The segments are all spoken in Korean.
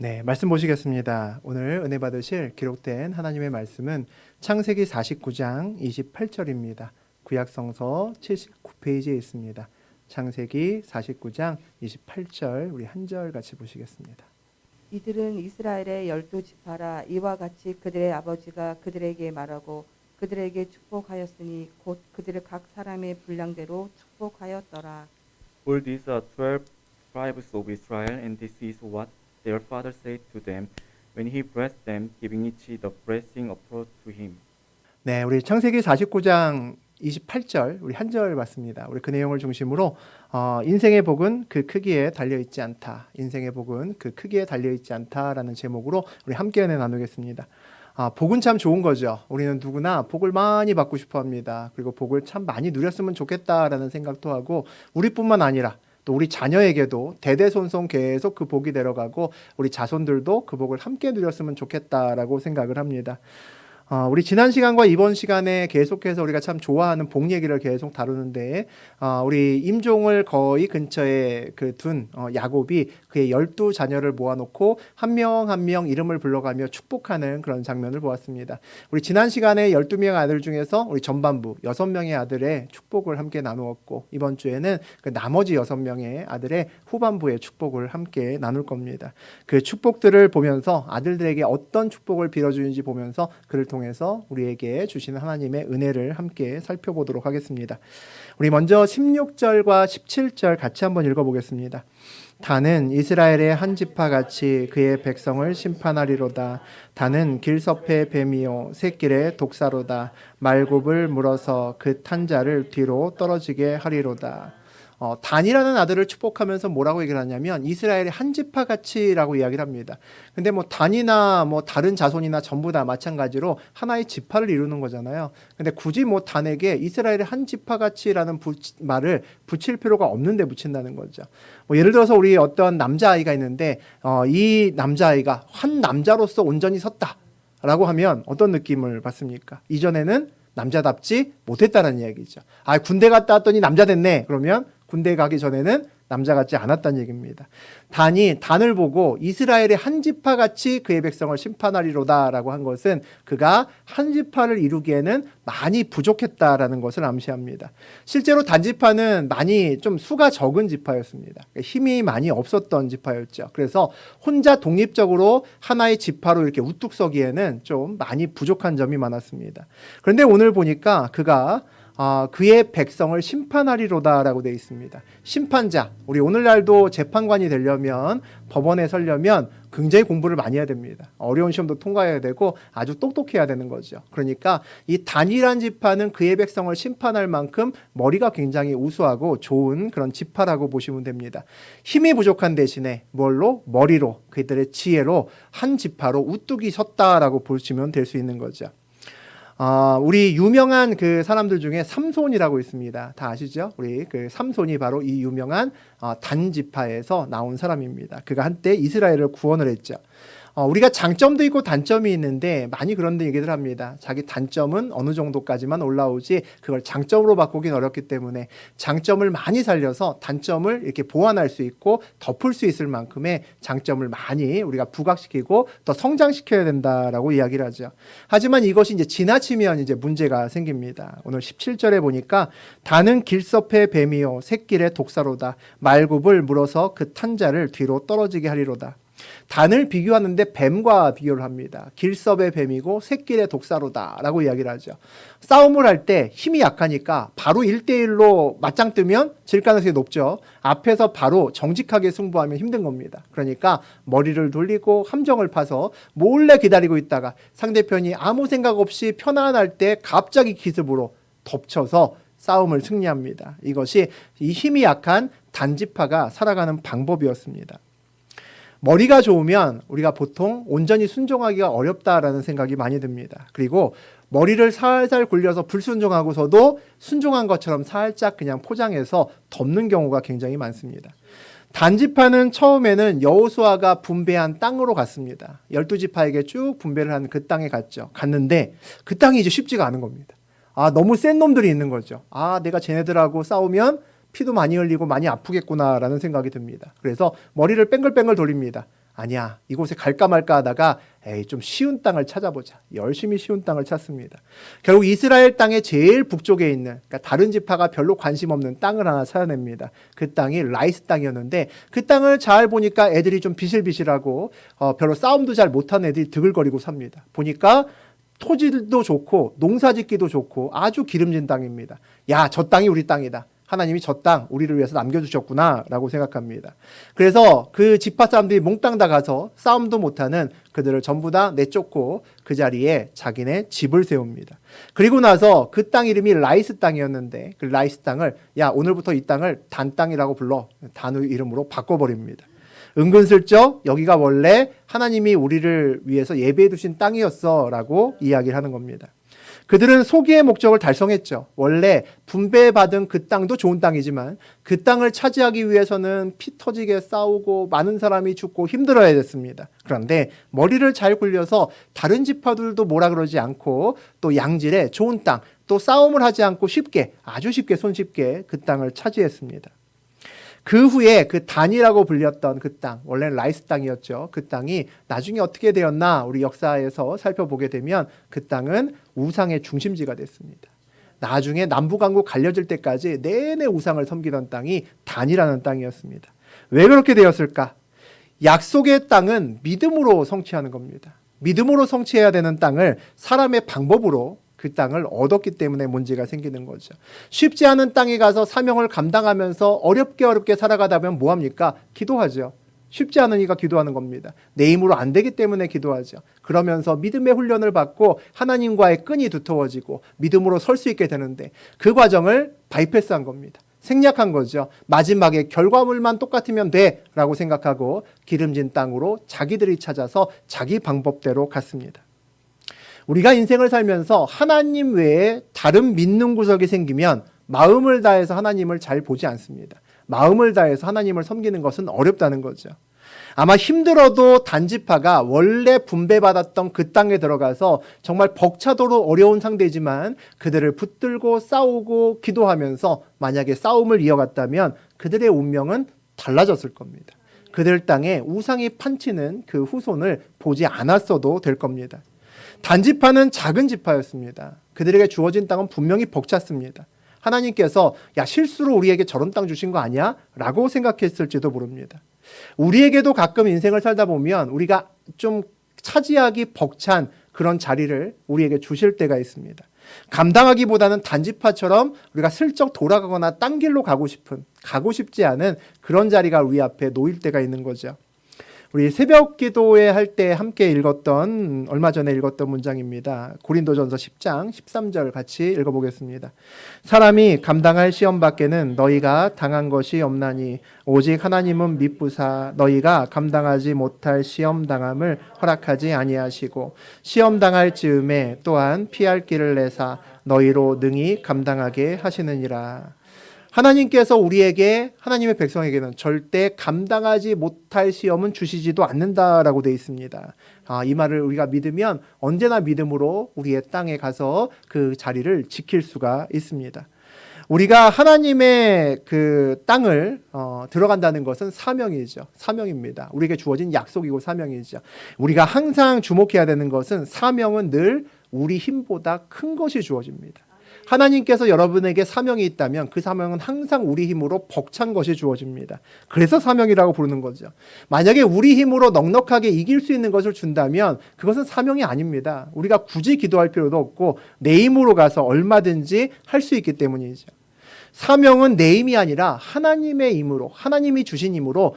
네, 말씀 보시겠습니다. 오늘 은혜 받으실 기록된 하나님의 말씀은 창세기 49장 28절입니다. 구약성서 79페이지에 있습니다. 창세기 49장 28절 우리 한 절 같이 보시겠습니다. 이들은 이스라엘의 12지파라. 이와 같이 그들의 아버지가 그들에게 말하고 그들에게 축복하였으니 곧 그들을 각 사람의 분량대로 축복하였더라. For these are 12 tribes of Israel, and this is what their father said to them when he blessed them, giving each the blessing approved to him. 네, 우리 창세기 49장 28절 우리 한 절 봤습니다. 우리 그 내용을 중심으로 인생의 복은 그 크기에 달려있지 않다. 인생의 복은 그 크기에 달려있지 않다라는 제목으로 우리 함께 은혜 나누겠습니다. 복은 참 좋은 거죠. 우리는 누구나 복을 많이 받고 싶어 합니다. 그리고 복을 참 많이 누렸으면 좋겠다라는 생각도 하고 우리뿐만 아니라 또 우리 자녀에게도 대대손손 계속 그 복이 내려가고 우리 자손들도 그 복을 함께 누렸으면 좋겠다라고 생각을 합니다. 우리 지난 시간과 이번 시간에 계속해서 우리가 참 좋아하는 복 얘기를 계속 다루는데 우리 임종을 거의 근처에 둔 야곱이 그의 12자녀를 모아놓고 한 명 한 명 이름을 불러가며 축복하는 그런 장면을 보았습니다. 우리 지난 시간에 12명의 아들 중에서 우리 전반부 6명의 아들의 축복을 함께 나누었고 이번 주에는 그 나머지 6명의 아들의 후반부의 축복을 함께 나눌 겁니다. 그 축복들을 보면서 아들들에게 어떤 축복을 빌어주는지 보면서 그를 통해서 우리에게 주시는 하나님의 은혜를 함께 살펴보도록 하겠습니다. 우리 먼저 16절과 17절 같이 한번 읽어보겠습니다. 다는 이스라엘의 한 지파같이 그의 백성을 심판하리로다. 다는 길섭의 뱀이요 샛길의 독사로다. 말굽을 물어서 그 탄자를 뒤로 떨어지게 하리로다. 단이라는 아들을 축복하면서 뭐라고 얘기를 하냐면 이스라엘의 한 지파같이라고 이야기를 합니다. 근데 뭐 단이나 뭐 다른 자손이나 전부 다 마찬가지로 하나의 지파를 이루는 거잖아요. 근데 굳이 뭐 단에게 이스라엘의 한 지파같이라는 말을 붙일 필요가 없는데 붙인다는 거죠. 뭐 예를 들어서 우리 어떤 남자아이가 있는데 이 남자아이가 한 남자로서 온전히 섰다라고 하면 어떤 느낌을 받습니까? 이전에는 남자답지 못했다는 이야기죠. 군대 갔다 왔더니 남자 됐네. 그러면 군대 가기 전에는 남자 같지 않았다는 얘기입니다. 단이 단을 보고 이스라엘의 한 지파같이 그의 백성을 심판하리로다라고 한 것은 그가 한 지파를 이루기에는 많이 부족했다라는 것을 암시합니다. 실제로 단지파는 많이 좀 수가 적은 지파였습니다. 힘이 많이 없었던 지파였죠. 그래서 혼자 독립적으로 하나의 지파로 이렇게 우뚝 서기에는 좀 많이 부족한 점이 많았습니다. 그런데 오늘 보니까 그가 그의 백성을 심판하리로다라고 되어 있습니다. 심판자, 우리 오늘날도 재판관이 되려면 법원에 서려면 굉장히 공부를 많이 해야 됩니다. 어려운 시험도 통과해야 되고 아주 똑똑해야 되는 거죠. 그러니까 이 단이란 지파는 그의 백성을 심판할 만큼 머리가 굉장히 우수하고 좋은 그런 지파라고 보시면 됩니다. 힘이 부족한 대신에 뭘로? 머리로, 그들의 지혜로 한 지파로 우뚝이 섰다라고 보시면 될 수 있는 거죠. 우리 유명한 그 사람들 중에 삼손이라고 있습니다. 다 아시죠? 우리 그 삼손이 바로 이 유명한 단지파에서 나온 사람입니다. 그가 한때 이스라엘을 구원을 했죠. 우리가 장점도 있고 단점이 있는데 많이 그런 얘기들 합니다. 자기 단점은 어느 정도까지만 올라오지 그걸 장점으로 바꾸긴 어렵기 때문에 장점을 많이 살려서 단점을 이렇게 보완할 수 있고 덮을 수 있을 만큼의 장점을 많이 우리가 부각시키고 더 성장시켜야 된다라고 이야기를 하죠. 하지만 이것이 이제 지나치면 이제 문제가 생깁니다. 오늘 17절에 보니까 다는 길섭의 뱀이요 샛길의 독사로다. 말굽을 물어서 그 탄자를 뒤로 떨어지게 하리로다. 단을 비교하는데 뱀과 비교를 합니다. 길섭의 뱀이고 샛길의 독사로다라고 이야기를 하죠. 싸움을 할 때 힘이 약하니까 바로 1대1로 맞짱 뜨면 질 가능성이 높죠. 앞에서 바로 정직하게 승부하면 힘든 겁니다. 그러니까 머리를 돌리고 함정을 파서 몰래 기다리고 있다가 상대편이 아무 생각 없이 편안할 때 갑자기 기습으로 덮쳐서 싸움을 승리합니다. 이것이 이 힘이 약한 단지파가 살아가는 방법이었습니다. 머리가 좋으면 우리가 보통 온전히 순종하기가 어렵다라는 생각이 많이 듭니다. 그리고 머리를 살살 굴려서 불순종하고서도 순종한 것처럼 살짝 그냥 포장해서 덮는 경우가 굉장히 많습니다. 단지파는 처음에는 여호수아가 분배한 땅으로 갔습니다. 12지파에게 쭉 분배를 한 그 땅에 갔죠. 갔는데 그 땅이 이제 쉽지가 않은 겁니다. 너무 센 놈들이 있는 거죠. 내가 쟤네들하고 싸우면 피도 많이 흘리고 많이 아프겠구나라는 생각이 듭니다. 그래서 머리를 뺑글뺑글 돌립니다. 아니야, 이곳에 갈까 말까 하다가 좀 쉬운 땅을 찾아보자. 열심히 쉬운 땅을 찾습니다. 결국 이스라엘 땅의 제일 북쪽에 있는, 그러니까 다른 지파가 별로 관심 없는 땅을 하나 찾아냅니다. 그 땅이 라이스 땅이었는데 그 땅을 잘 보니까 애들이 좀 비실비실하고 별로 싸움도 잘 못하는 애들이 드글거리고 삽니다. 보니까 토지도 좋고 농사짓기도 좋고 아주 기름진 땅입니다. 야, 저 땅이 우리 땅이다. 하나님이 저 땅 우리를 위해서 남겨주셨구나 라고 생각합니다. 그래서 그 지파 사람들이 몽땅 다 가서 싸움도 못하는 그들을 전부 다 내쫓고 그 자리에 자기네 집을 세웁니다. 그리고 나서 그 땅 이름이 라이스 땅이었는데 그 라이스 땅을 야, 오늘부터 이 땅을 단 땅이라고 불러. 단 이름으로 바꿔버립니다. 은근슬쩍 여기가 원래 하나님이 우리를 위해서 예배해 두신 땅이었어 라고 이야기를 하는 겁니다. 그들은 소기의 목적을 달성했죠. 원래 분배받은 그 땅도 좋은 땅이지만 그 땅을 차지하기 위해서는 피 터지게 싸우고 많은 사람이 죽고 힘들어야 됐습니다. 그런데 머리를 잘 굴려서 다른 지파들도 뭐라 그러지 않고 또 양질의 좋은 땅, 또 싸움을 하지 않고 쉽게, 아주 쉽게 손쉽게 그 땅을 차지했습니다. 그 후에 그 단이라고 불렸던 그 땅, 원래는 라이스 땅이었죠. 그 땅이 나중에 어떻게 되었나 우리 역사에서 살펴보게 되면 그 땅은 우상의 중심지가 됐습니다. 나중에 남북왕국 갈려질 때까지 내내 우상을 섬기던 땅이 단이라는 땅이었습니다. 왜 그렇게 되었을까? 약속의 땅은 믿음으로 성취하는 겁니다. 믿음으로 성취해야 되는 땅을 사람의 방법으로 그 땅을 얻었기 때문에 문제가 생기는 거죠. 쉽지 않은 땅에 가서 사명을 감당하면서 어렵게 살아가다 보면 뭐합니까? 기도하죠. 쉽지 않으니까 기도하는 겁니다. 내 힘으로 안 되기 때문에 기도하죠. 그러면서 믿음의 훈련을 받고 하나님과의 끈이 두터워지고 믿음으로 설 수 있게 되는데 그 과정을 바이패스한 겁니다. 생략한 거죠. 마지막에 결과물만 똑같으면 돼 라고 생각하고 기름진 땅으로 자기들이 찾아서 자기 방법대로 갔습니다. 우리가 인생을 살면서 하나님 외에 다른 믿는 구석이 생기면 마음을 다해서 하나님을 잘 보지 않습니다. 마음을 다해서 하나님을 섬기는 것은 어렵다는 거죠. 아마 힘들어도 단지파가 원래 분배받았던 그 땅에 들어가서 정말 벅차도록 어려운 상대지만 그들을 붙들고 싸우고 기도하면서 만약에 싸움을 이어갔다면 그들의 운명은 달라졌을 겁니다. 그들 땅에 우상이 판치는 그 후손을 보지 않았어도 될 겁니다. 단지파는 작은 지파였습니다. 그들에게 주어진 땅은 분명히 벅찼습니다. 하나님께서 야, 실수로 우리에게 저런 땅 주신 거 아니야? 라고 생각했을지도 모릅니다. 우리에게도 가끔 인생을 살다 보면 우리가 좀 차지하기 벅찬 그런 자리를 우리에게 주실 때가 있습니다. 감당하기보다는 단지파처럼 우리가 슬쩍 돌아가거나 딴 길로 가고 싶지 않은 그런 자리가 우리 앞에 놓일 때가 있는 거죠. 우리 새벽 기도회 할 때 함께 읽었던 얼마 전에 읽었던 문장입니다. 고린도전서 10장 13절 같이 읽어보겠습니다. 사람이 감당할 시험 밖에는 너희가 당한 것이 없나니 오직 하나님은 미쁘사 너희가 감당하지 못할 시험 당함을 허락하지 아니하시고 시험 당할 즈음에 또한 피할 길을 내사 너희로 능히 감당하게 하시느니라. 하나님께서 우리에게 하나님의 백성에게는 절대 감당하지 못할 시험은 주시지도 않는다라고 되어 있습니다. 이 말을 우리가 믿으면 언제나 믿음으로 우리의 땅에 가서 그 자리를 지킬 수가 있습니다. 우리가 하나님의 그 땅을 들어간다는 것은 사명이죠. 사명입니다. 우리에게 주어진 약속이고 사명이죠. 우리가 항상 주목해야 되는 것은 사명은 늘 우리 힘보다 큰 것이 주어집니다. 하나님께서 여러분에게 사명이 있다면 그 사명은 항상 우리 힘으로 벅찬 것이 주어집니다. 그래서 사명이라고 부르는 거죠. 만약에 우리 힘으로 넉넉하게 이길 수 있는 것을 준다면 그것은 사명이 아닙니다. 우리가 굳이 기도할 필요도 없고 내 힘으로 가서 얼마든지 할 수 있기 때문이죠. 사명은 내 힘이 아니라 하나님의 힘으로, 하나님이 주신 힘으로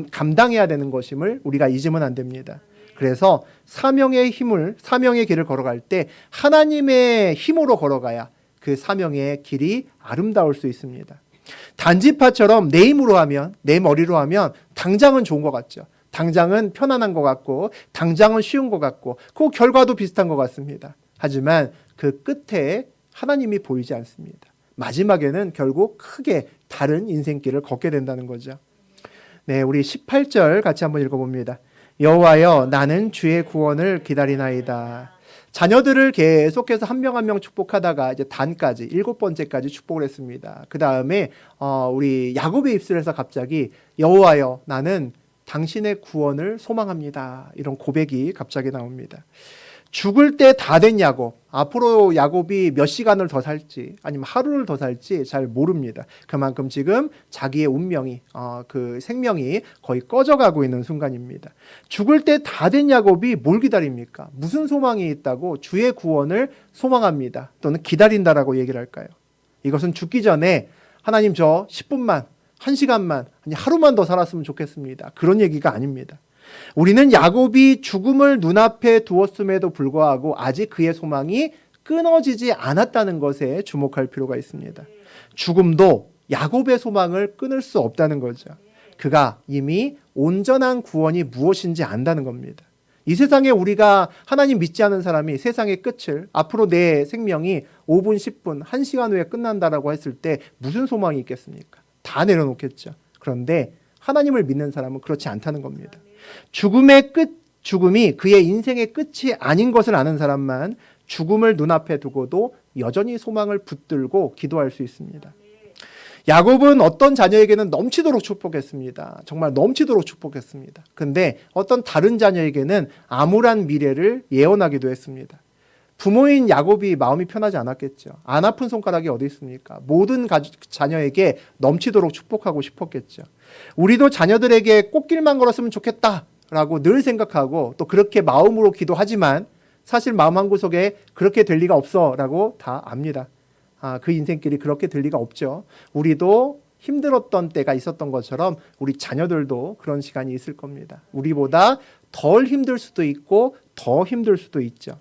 감당해야 되는 것임을 우리가 잊으면 안 됩니다. 그래서 사명의 길을 걸어갈 때 하나님의 힘으로 걸어가야 그 사명의 길이 아름다울 수 있습니다. 단지파처럼 내 힘으로 하면, 내 머리로 하면 당장은 좋은 것 같죠. 당장은 편안한 것 같고 당장은 쉬운 것 같고 그 결과도 비슷한 것 같습니다. 하지만 그 끝에 하나님이 보이지 않습니다. 마지막에는 결국 크게 다른 인생길을 걷게 된다는 거죠. 네, 우리 18절 같이 한번 읽어봅니다. 여호와여 나는 주의 구원을 기다리나이다. 자녀들을 계속해서 한 명 한 명 축복하다가 이제 단까지 7번째까지 축복을 했습니다. 그 다음에 우리 야곱의 입술에서 갑자기 여호와여 나는 당신의 구원을 소망합니다. 이런 고백이 갑자기 나옵니다. 죽을 때 다 된 야곱, 앞으로 야곱이 몇 시간을 더 살지 아니면 하루를 더 살지 잘 모릅니다. 그만큼 지금 자기의 운명이 그 생명이 거의 꺼져가고 있는 순간입니다. 죽을 때 다 된 야곱이 뭘 기다립니까? 무슨 소망이 있다고 주의 구원을 소망합니다. 또는 기다린다라고 얘기를 할까요? 이것은 죽기 전에 하나님 저 10분만 1시간만 아니 하루만 더 살았으면 좋겠습니다. 그런 얘기가 아닙니다. 우리는 야곱이 죽음을 눈앞에 두었음에도 불구하고 아직 그의 소망이 끊어지지 않았다는 것에 주목할 필요가 있습니다. 죽음도 야곱의 소망을 끊을 수 없다는 거죠. 그가 이미 온전한 구원이 무엇인지 안다는 겁니다. 이 세상에 우리가 하나님 믿지 않은 사람이 세상의 끝을 앞으로 내 생명이 5분, 10분, 1시간 후에 끝난다라고 했을 때 무슨 소망이 있겠습니까? 다 내려놓겠죠. 그런데 하나님을 믿는 사람은 그렇지 않다는 겁니다. 죽음이 그의 인생의 끝이 아닌 것을 아는 사람만 죽음을 눈앞에 두고도 여전히 소망을 붙들고 기도할 수 있습니다. 야곱은 어떤 자녀에게는 넘치도록 축복했습니다. 정말 넘치도록 축복했습니다. 근데 어떤 다른 자녀에게는 암울한 미래를 예언하기도 했습니다. 부모인 야곱이 마음이 편하지 않았겠죠. 안 아픈 손가락이 어디 있습니까? 모든 자녀에게 넘치도록 축복하고 싶었겠죠. 우리도 자녀들에게 꽃길만 걸었으면 좋겠다라고 늘 생각하고 또 그렇게 마음으로 기도하지만 사실 마음 한구석에 그렇게 될 리가 없어라고 다 압니다. 그 인생길이 그렇게 될 리가 없죠. 우리도 힘들었던 때가 있었던 것처럼 우리 자녀들도 그런 시간이 있을 겁니다. 우리보다 덜 힘들 수도 있고 더 힘들 수도 있죠.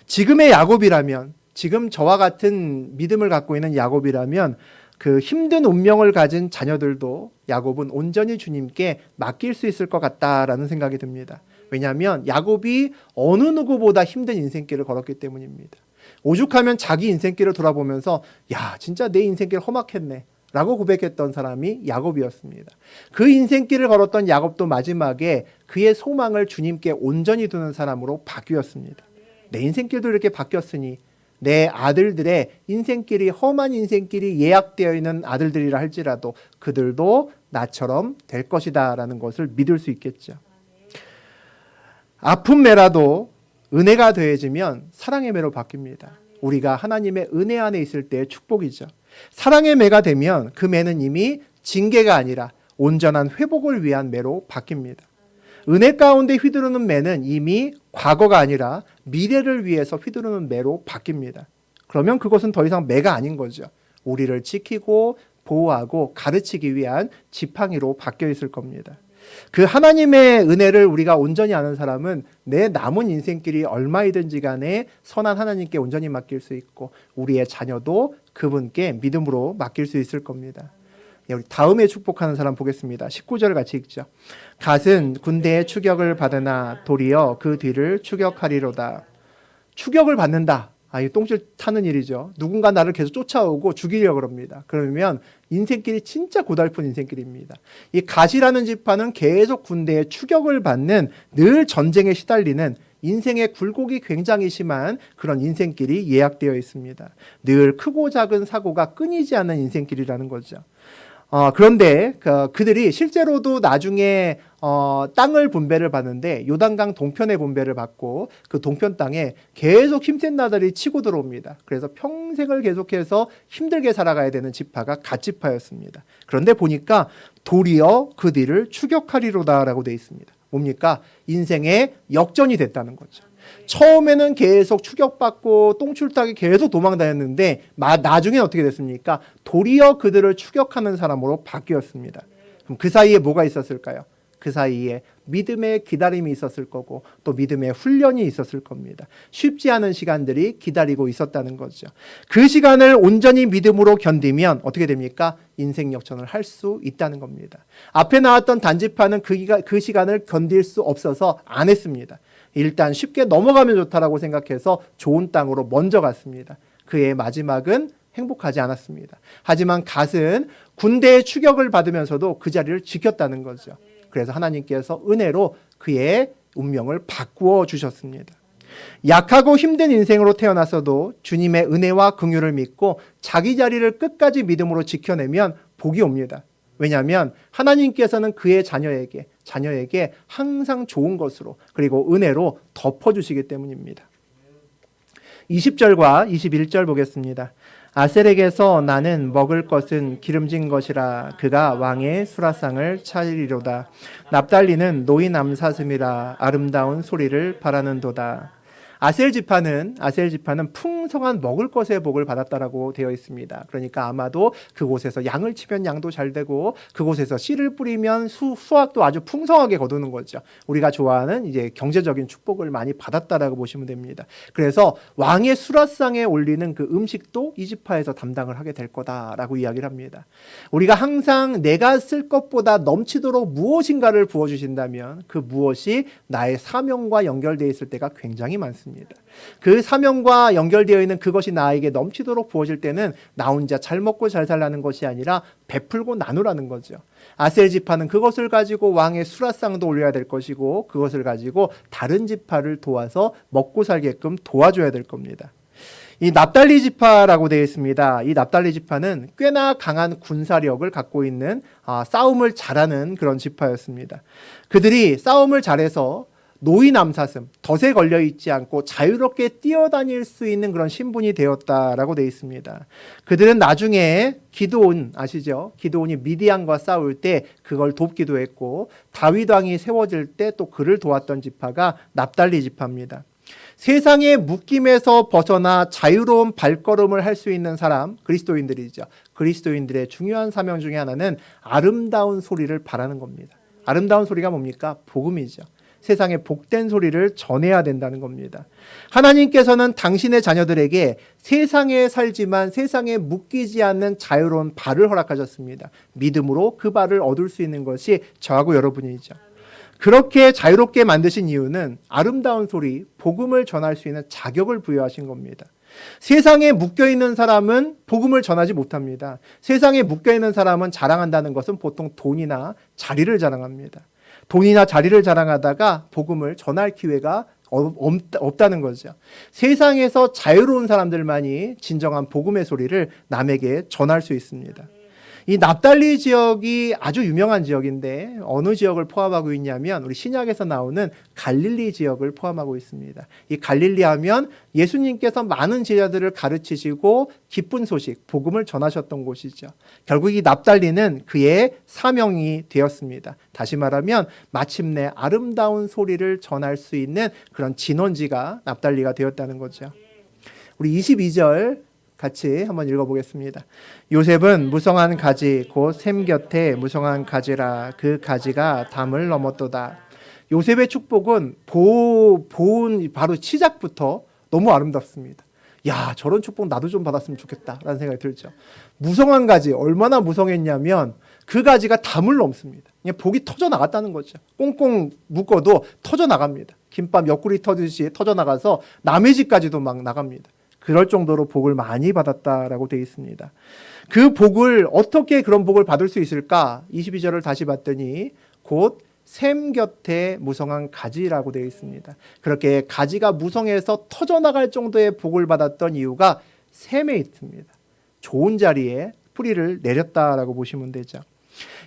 지금의 야곱이라면, 지금 저와 같은 믿음을 갖고 있는 야곱이라면 그 힘든 운명을 가진 자녀들도 야곱은 온전히 주님께 맡길 수 있을 것 같다라는 생각이 듭니다. 왜냐하면 야곱이 어느 누구보다 힘든 인생길을 걸었기 때문입니다. 오죽하면 자기 인생길을 돌아보면서 야 진짜 내 인생길 험악했네 라고 고백했던 사람이 야곱이었습니다. 그 인생길을 걸었던 야곱도 마지막에 그의 소망을 주님께 온전히 두는 사람으로 바뀌었습니다. 내 인생길도 이렇게 바뀌었으니 내 아들들의 인생길이 험한 인생길이 예약되어 있는 아들들이라 할지라도 그들도 나처럼 될 것이다 라는 것을 믿을 수 있겠죠. 아픈 매라도 은혜가 더해지면 사랑의 매로 바뀝니다. 우리가 하나님의 은혜 안에 있을 때의 축복이죠. 사랑의 매가 되면 그 매는 이미 징계가 아니라 온전한 회복을 위한 매로 바뀝니다. 은혜 가운데 휘두르는 매는 이미 과거가 아니라 미래를 위해서 휘두르는 매로 바뀝니다. 그러면 그것은 더 이상 매가 아닌 거죠. 우리를 지키고 보호하고 가르치기 위한 지팡이로 바뀌어 있을 겁니다. 그 하나님의 은혜를 우리가 온전히 아는 사람은 내 남은 인생길이 얼마이든지 간에 선한 하나님께 온전히 맡길 수 있고 우리의 자녀도 그분께 믿음으로 맡길 수 있을 겁니다. 우리 다음에 축복하는 사람 보겠습니다. 19절 같이 읽죠. 갓은 군대의 추격을 받으나 도리어 그 뒤를 추격하리로다. 추격을 받는다. 이 똥줄 타는 일이죠. 누군가 나를 계속 쫓아오고 죽이려고 합니다. 그러면 인생길이 진짜 고달픈 인생길입니다. 이 갓이라는 지파는 계속 군대의 추격을 받는 늘 전쟁에 시달리는 인생의 굴곡이 굉장히 심한 그런 인생길이 예약되어 있습니다. 늘 크고 작은 사고가 끊이지 않는 인생길이라는 거죠. 그런데 그들이 실제로도 나중에 땅을 분배를 받는데 요단강 동편의 분배를 받고 그 동편 땅에 계속 힘센 나들이 치고 들어옵니다. 그래서 평생을 계속해서 힘들게 살아가야 되는 지파가 갓지파였습니다. 그런데 보니까 도리어 그 뒤를 추격하리로다라고 되어 있습니다. 뭡니까? 인생의 역전이 됐다는 거죠. 처음에는 계속 추격받고 똥줄타기 계속 도망다녔는데 나중에는 어떻게 됐습니까? 도리어 그들을 추격하는 사람으로 바뀌었습니다. 그럼 그 사이에 뭐가 있었을까요? 그 사이에 믿음의 기다림이 있었을 거고 또 믿음의 훈련이 있었을 겁니다. 쉽지 않은 시간들이 기다리고 있었다는 거죠. 그 시간을 온전히 믿음으로 견디면 어떻게 됩니까? 인생 역전을 할 수 있다는 겁니다. 앞에 나왔던 단지파는 그 시간을 견딜 수 없어서 안 했습니다. 일단 쉽게 넘어가면 좋다라고 생각해서 좋은 땅으로 먼저 갔습니다. 그의 마지막은 행복하지 않았습니다. 하지만 갓은 군대의 추격을 받으면서도 그 자리를 지켰다는 거죠. 그래서 하나님께서 은혜로 그의 운명을 바꾸어 주셨습니다. 약하고 힘든 인생으로 태어났어도 주님의 은혜와 긍휼을 믿고 자기 자리를 끝까지 믿음으로 지켜내면 복이 옵니다. 왜냐하면 하나님께서는 그의 자녀에게 항상 좋은 것으로 그리고 은혜로 덮어주시기 때문입니다. 20절과 21절 보겠습니다. 아셀에게서 나는 먹을 것은 기름진 것이라 그가 왕의 수라상을 차리리로다. 납달리는 노인 암사슴이라 아름다운 소리를 바라는도다. 아셀 지파는 풍성한 먹을 것의 복을 받았다라고 되어 있습니다. 그러니까 아마도 그곳에서 양을 치면 양도 잘 되고 그곳에서 씨를 뿌리면 수확도 아주 풍성하게 거두는 거죠. 우리가 좋아하는 이제 경제적인 축복을 많이 받았다라고 보시면 됩니다. 그래서 왕의 수라상에 올리는 그 음식도 이 지파에서 담당을 하게 될 거다라고 이야기를 합니다. 우리가 항상 내가 쓸 것보다 넘치도록 무엇인가를 부어주신다면 그 무엇이 나의 사명과 연결되어 있을 때가 굉장히 많습니다. 그 사명과 연결되어 있는 그것이 나에게 넘치도록 부어질 때는 나 혼자 잘 먹고 잘 살라는 것이 아니라 베풀고 나누라는 거죠. 아셀 지파는 그것을 가지고 왕의 수라상도 올려야 될 것이고 그것을 가지고 다른 지파를 도와서 먹고 살게끔 도와줘야 될 겁니다. 이 납달리 지파라고 되어 있습니다. 이 납달리 지파는 꽤나 강한 군사력을 갖고 있는 싸움을 잘하는 그런 지파였습니다. 그들이 싸움을 잘해서 노인 암사슴, 덫에 걸려 있지 않고 자유롭게 뛰어다닐 수 있는 그런 신분이 되었다라고 되어 있습니다. 그들은 나중에 기드온 아시죠? 기드온이 미디안과 싸울 때 그걸 돕기도 했고 다윗 왕이 세워질 때 또 그를 도왔던 지파가 납달리 지파입니다. 세상의 묶임에서 벗어나 자유로운 발걸음을 할 수 있는 사람, 그리스도인들이죠. 그리스도인들의 중요한 사명 중에 하나는 아름다운 소리를 바라는 겁니다. 아름다운 소리가 뭡니까? 복음이죠. 세상에 복된 소리를 전해야 된다는 겁니다. 하나님께서는 당신의 자녀들에게 세상에 살지만 세상에 묶이지 않는 자유로운 발을 허락하셨습니다. 믿음으로 그 발을 얻을 수 있는 것이 저하고 여러분이죠. 그렇게 자유롭게 만드신 이유는 아름다운 소리, 복음을 전할 수 있는 자격을 부여하신 겁니다. 세상에 묶여있는 사람은 복음을 전하지 못합니다. 세상에 묶여있는 사람은 자랑한다는 것은 보통 돈이나 자리를 자랑합니다. 돈이나 자리를 자랑하다가 복음을 전할 기회가 없다는 거죠. 세상에서 자유로운 사람들만이 진정한 복음의 소리를 남에게 전할 수 있습니다. 이 납달리 지역이 아주 유명한 지역인데 어느 지역을 포함하고 있냐면 우리 신약에서 나오는 갈릴리 지역을 포함하고 있습니다. 이 갈릴리 하면 예수님께서 많은 제자들을 가르치시고 기쁜 소식, 복음을 전하셨던 곳이죠. 결국 이 납달리는 그의 사명이 되었습니다. 다시 말하면 마침내 아름다운 소리를 전할 수 있는 그런 진원지가 납달리가 되었다는 거죠. 우리 22절 같이 한번 읽어보겠습니다. 요셉은 무성한 가지 곧 샘 곁에 무성한 가지라 그 가지가 담을 넘었도다. 요셉의 축복은 보온 바로 시작부터 너무 아름답습니다. 야, 저런 축복 나도 좀 받았으면 좋겠다라는 생각이 들죠. 무성한 가지, 얼마나 무성했냐면 그 가지가 담을 넘습니다. 그냥 복이 터져 나갔다는 거죠. 꽁꽁 묶어도 터져 나갑니다. 김밥 옆구리 터듯이 터져 나가서 남의 집까지도 막 나갑니다. 그럴 정도로 복을 많이 받았다라고 되어 있습니다. 그 복을 어떻게 그런 복을 받을 수 있을까? 22절을 다시 봤더니 곧 샘 곁에 무성한 가지라고 되어 있습니다. 그렇게 가지가 무성해서 터져나갈 정도의 복을 받았던 이유가 샘에 있습니다. 좋은 자리에 뿌리를 내렸다라고 보시면 되죠.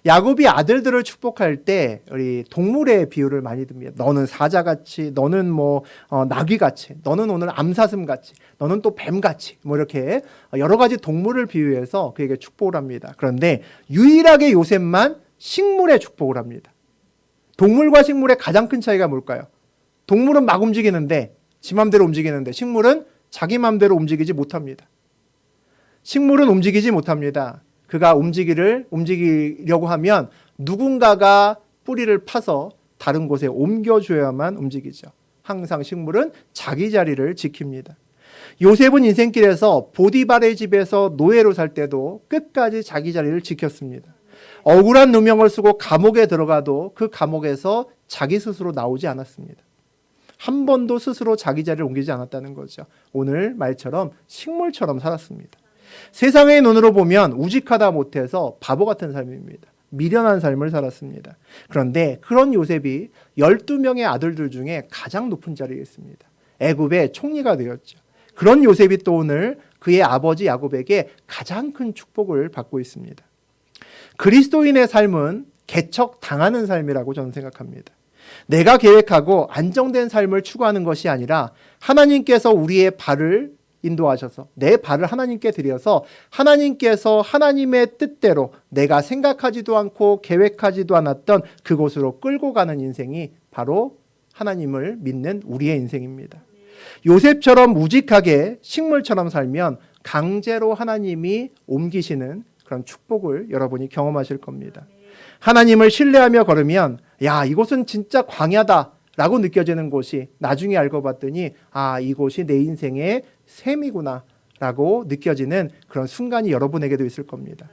야곱이 아들들을 축복할 때 우리 동물의 비유를 많이 듭니다. 너는 사자같이, 너는 나귀같이, 너는 오늘 암사슴같이, 너는 또 뱀같이 이렇게 여러 가지 동물을 비유해서 그에게 축복을 합니다. 그런데 유일하게 요셉만 식물에 축복을 합니다. 동물과 식물의 가장 큰 차이가 뭘까요? 동물은 막 움직이는데 지 맘대로 움직이는데 식물은 자기 맘대로 움직이지 못합니다. 식물은 움직이지 못합니다. 그가 움직이려고 하면 누군가가 뿌리를 파서 다른 곳에 옮겨줘야만 움직이죠. 항상 식물은 자기 자리를 지킵니다. 요셉은 인생길에서 보디발의 집에서 노예로 살 때도 끝까지 자기 자리를 지켰습니다. 억울한 누명을 쓰고 감옥에 들어가도 그 감옥에서 자기 스스로 나오지 않았습니다. 한 번도 스스로 자기 자리를 옮기지 않았다는 거죠. 오늘 말처럼 식물처럼 살았습니다. 세상의 눈으로 보면 우직하다 못해서 바보 같은 삶입니다. 미련한 삶을 살았습니다. 그런데 그런 요셉이 12명의 아들들 중에 가장 높은 자리에 있습니다. 애굽의 총리가 되었죠. 그런 요셉이 또 오늘 그의 아버지 야곱에게 가장 큰 축복을 받고 있습니다. 그리스도인의 삶은 개척당하는 삶이라고 저는 생각합니다. 내가 계획하고 안정된 삶을 추구하는 것이 아니라 하나님께서 우리의 발을 인도하셔서 내 발을 하나님께 드려서 하나님께서 하나님의 뜻대로 내가 생각하지도 않고 계획하지도 않았던 그곳으로 끌고 가는 인생이 바로 하나님을 믿는 우리의 인생입니다. 요셉처럼 우직하게 식물처럼 살면 강제로 하나님이 옮기시는 그런 축복을 여러분이 경험하실 겁니다. 하나님을 신뢰하며 걸으면 야, 이곳은 진짜 광야다 라고 느껴지는 곳이 나중에 알고 봤더니 아, 이곳이 내 인생의 셈이구나 라고 느껴지는 그런 순간이 여러분에게도 있을 겁니다.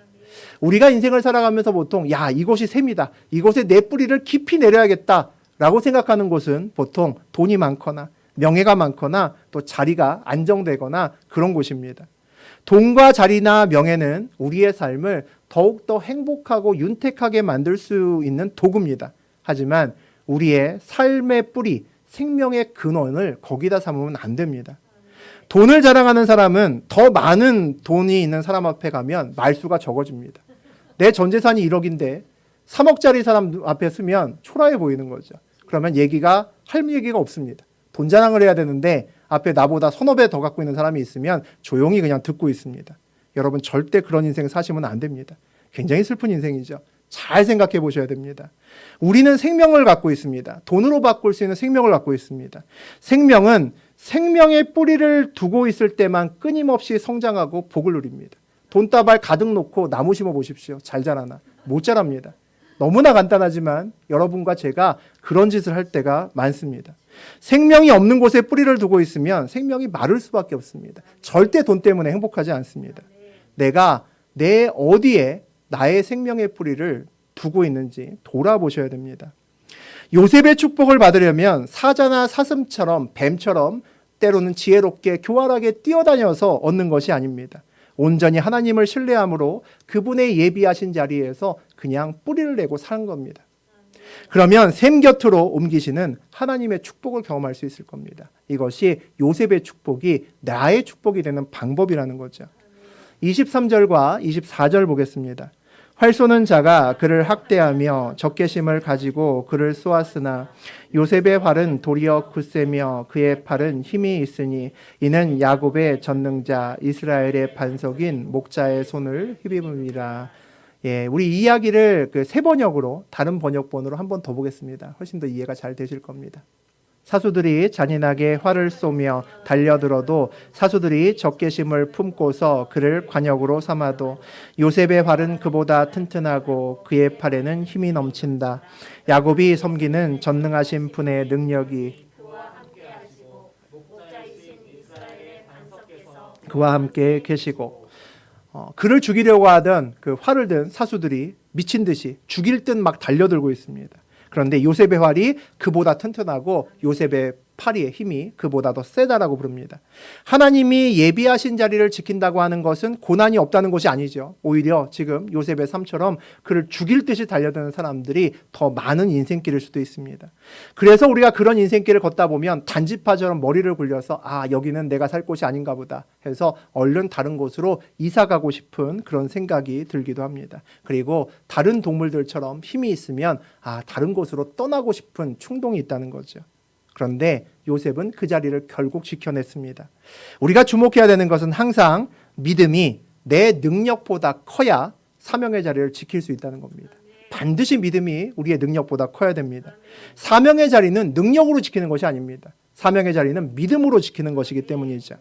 우리가 인생을 살아가면서 보통 야, 이곳이 셈이다, 이곳에 내 뿌리를 깊이 내려야겠다 라고 생각하는 곳은 보통 돈이 많거나 명예가 많거나 또 자리가 안정되거나 그런 곳입니다. 돈과 자리나 명예는 우리의 삶을 더욱더 행복하고 윤택하게 만들 수 있는 도구입니다. 하지만 우리의 삶의 뿌리, 생명의 근원을 거기다 삼으면 안 됩니다. 돈을 자랑하는 사람은 더 많은 돈이 있는 사람 앞에 가면 말수가 적어집니다. 내 전 재산이 1억인데 3억짜리 사람 앞에 서면 초라해 보이는 거죠. 그러면 얘기가 할 얘기가 없습니다. 돈 자랑을 해야 되는데 앞에 나보다 서너 배 더 갖고 있는 사람이 있으면 조용히 그냥 듣고 있습니다. 여러분 절대 그런 인생 사시면 안 됩니다. 굉장히 슬픈 인생이죠. 잘 생각해 보셔야 됩니다. 우리는 생명을 갖고 있습니다. 돈으로 바꿀 수 있는 생명을 갖고 있습니다. 생명은 생명의 뿌리를 두고 있을 때만 끊임없이 성장하고 복을 누립니다. 돈다발 가득 놓고 나무 심어 보십시오. 잘 자라나? 못 자랍니다. 너무나 간단하지만 여러분과 제가 그런 짓을 할 때가 많습니다. 생명이 없는 곳에 뿌리를 두고 있으면 생명이 마를 수밖에 없습니다. 절대 돈 때문에 행복하지 않습니다. 내가 내 어디에 나의 생명의 뿌리를 두고 있는지 돌아보셔야 됩니다. 요셉의 축복을 받으려면 사자나 사슴처럼 뱀처럼 때로는 지혜롭게 교활하게 뛰어다녀서 얻는 것이 아닙니다. 온전히 하나님을 신뢰함으로 그분의 예비하신 자리에서 그냥 뿌리를 내고 사는 겁니다. 그러면 샘 곁으로 옮기시는 하나님의 축복을 경험할 수 있을 겁니다. 이것이 요셉의 축복이 나의 축복이 되는 방법이라는 거죠. 23절과 24절 보겠습니다. 활 쏘는 자가 그를 학대하며 적개심을 가지고 그를 쏘았으나 요셉의 활은 도리어 굳세며 그의 팔은 힘이 있으니 이는 야곱의 전능자 이스라엘의 반석인 목자의 손을 힘입음이라. 예, 우리 이야기를 그 세 번역으로 다른 번역본으로 한 번 더 보겠습니다. 훨씬 더 이해가 잘 되실 겁니다. 사수들이 잔인하게 활을 쏘며 달려들어도 사수들이 적개심을 품고서 그를 관역으로 삼아도 요셉의 활은 그보다 튼튼하고 그의 팔에는 힘이 넘친다. 야곱이 섬기는 전능하신 분의 능력이 그와 함께 계시고 그를 죽이려고 하던 그 활을 든 사수들이 미친 듯이 죽일 듯 막 달려들고 있습니다. 그런데 요셉의 활이 그보다 튼튼하고 요셉의 팔의 힘이 그보다 더 세다라고 부릅니다. 하나님이 예비하신 자리를 지킨다고 하는 것은 고난이 없다는 것이 아니죠. 오히려 지금 요셉의 삶처럼 그를 죽일 듯이 달려드는 사람들이 더 많은 인생길일 수도 있습니다. 그래서 우리가 그런 인생길을 걷다 보면 단지파처럼 머리를 굴려서 아, 여기는 내가 살 곳이 아닌가 보다 해서 얼른 다른 곳으로 이사 가고 싶은 그런 생각이 들기도 합니다. 그리고 다른 동물들처럼 힘이 있으면 아, 다른 곳으로 떠나고 싶은 충동이 있다는 거죠. 그런데 요셉은 그 자리를 결국 지켜냈습니다. 우리가 주목해야 되는 것은 항상 믿음이 내 능력보다 커야 사명의 자리를 지킬 수 있다는 겁니다. 반드시 믿음이 우리의 능력보다 커야 됩니다. 사명의 자리는 능력으로 지키는 것이 아닙니다. 사명의 자리는 믿음으로 지키는 것이기 때문이죠.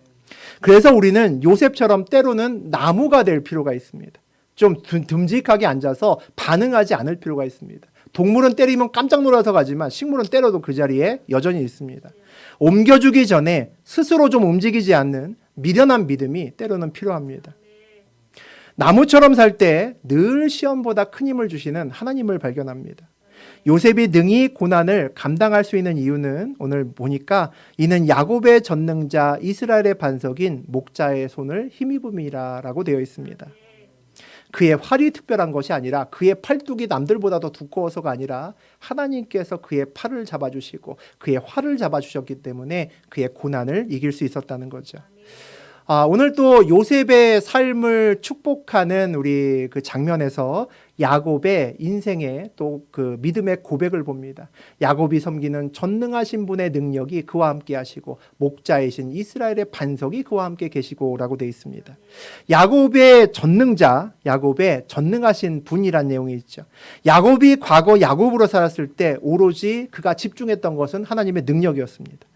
그래서 우리는 요셉처럼 때로는 나무가 될 필요가 있습니다. 좀 듬직하게 앉아서 반응하지 않을 필요가 있습니다. 동물은 때리면 깜짝 놀라서 가지만 식물은 때려도 그 자리에 여전히 있습니다. 옮겨주기 전에 스스로 좀 움직이지 않는 미련한 믿음이 때로는 필요합니다. 나무처럼 살 때 늘 시험보다 큰 힘을 주시는 하나님을 발견합니다. 요셉이 능히 고난을 감당할 수 있는 이유는 오늘 보니까 이는 야곱의 전능자 이스라엘의 반석인 목자의 손을 힘입음이라라고 되어 있습니다. 그의 활이 특별한 것이 아니라 그의 팔뚝이 남들보다 더 두꺼워서가 아니라 하나님께서 그의 팔을 잡아주시고 그의 활을 잡아주셨기 때문에 그의 고난을 이길 수 있었다는 거죠. 오늘 또 요셉의 삶을 축복하는 우리 그 장면에서 야곱의 인생의 또 그 믿음의 고백을 봅니다. 야곱이 섬기는 전능하신 분의 능력이 그와 함께 하시고 목자이신 이스라엘의 반석이 그와 함께 계시고라고 되어 있습니다. 야곱의 전능자, 야곱의 전능하신 분이란 내용이 있죠. 야곱이 과거 야곱으로 살았을 때 오로지 그가 집중했던 것은 하나님의 능력이었습니다.